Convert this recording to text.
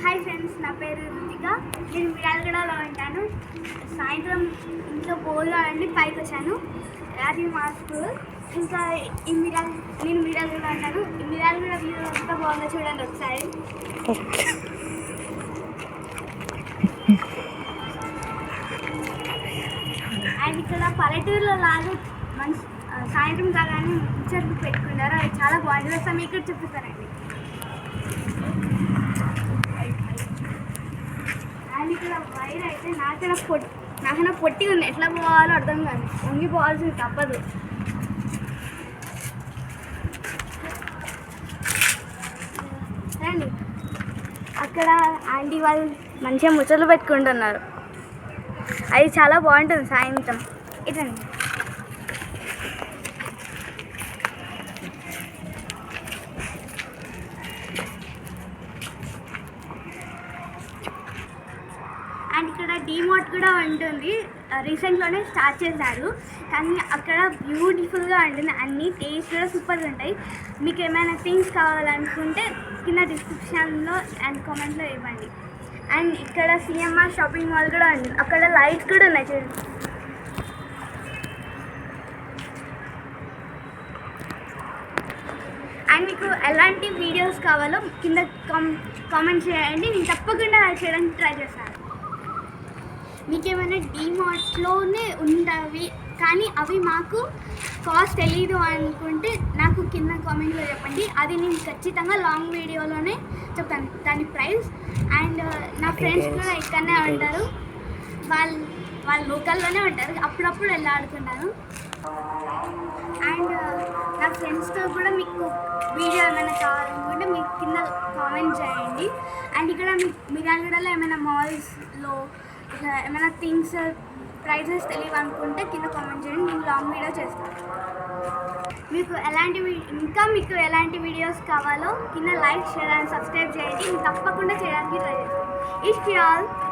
Hi friends, నా పేరు రుతిక. నేను మిర్యాలగూడలో ఉంటాను. సాయంత్రం ఇంట్లో బోర్గా అండి పైకి వచ్చాను. అది మా స్కూల్. ఇంకా నేను మిర్యాలగూడ అంటాను. ఈ మిర్యాలగూడ వ్యూ ఎంత బాగుందో చూడండి ఒకసారి. అండ్ ఇక్కడ పల్లెటూరులో లాగా మంచి సాయంత్రం కాగానే ముచ్చట్లు పెట్టుకున్నారు. అది చాలా బాగుంటుంది. ఒకసారి మీకు ఇక్కడ చూపిస్తానండి. అండ్ ఇక్కడ వైర్ అయితే నాకైనా పొట్టి ఉంది. ఎట్లా పోవాలో అర్థం కాదు. వంగిపోవాల్సింది తప్పదు. రండి, అక్కడ ఆంటీ వాళ్ళు మంచిగా ముచ్చట్లు పెట్టుకుంటున్నారు. అది చాలా బాగుంటుంది సాయంత్రం. ఇటండి. అండ్ ఇక్కడ డీమార్ట్ కూడా ఉంటుంది. రీసెంట్లోనే స్టార్ట్ చేశారు, కానీ అక్కడ బ్యూటిఫుల్గా ఉంటుంది. అన్ని టేస్ట్ కూడా సూపర్గా ఉంటాయి. మీకు ఏమైనా థింగ్స్ కావాలనుకుంటే కింద డిస్క్రిప్షన్లో అండ్ కామెంట్లో ఇవ్వండి. అండ్ ఇక్కడ సిఎంఆర్ షాపింగ్ మాల్ కూడా ఉంది. అక్కడ లైట్స్ కూడా ఉన్నాయి చూడండి. అండ్ మీకు ఎలాంటి వీడియోస్ కావాలో కింద కామెంట్ చేయండి. నేను తప్పకుండా అది చేయడానికి ట్రై చేస్తాను. మీకు ఏమైనా డీమార్ట్లోనే ఉండవి కానీ అవి మాకు కాస్ట్ తెలీదు అనుకుంటే నాకు కింద కామెంట్లో చెప్పండి. అది నేను ఖచ్చితంగా లాంగ్ వీడియోలోనే చెప్తాను దాని ప్రైస్. అండ్ నా ఫ్రెండ్స్ కూడా ఇక్కడనే ఉంటారు. వాళ్ళు లోకల్లోనే ఉంటారు. అప్పుడప్పుడు వెళ్ళి ఆడుకుంటాను. అండ్ నా ఫ్రెండ్స్తో కూడా మీకు వీడియో ఏమైనా కావాలనుకుంటే మీకు కింద కామెంట్ చేయండి. అండ్ ఇక్కడ మిర్యాలగూడలో ఏమైనా మాల్స్లో ఏమైనా థింగ్స్ ప్రైజెస్ తెలియదు అనుకుంటే కింద కామెంట్ చేయండి. నేను లాంగ్ వీడియో చేస్తాను. మీకు ఎలాంటి వీడియోస్ కావాలో కింద లైక్, షేర్ అండ్ సబ్స్క్రైబ్ చేయండి. నేను తప్పకుండా చేయడానికి ట్రై చేస్తాను. If you all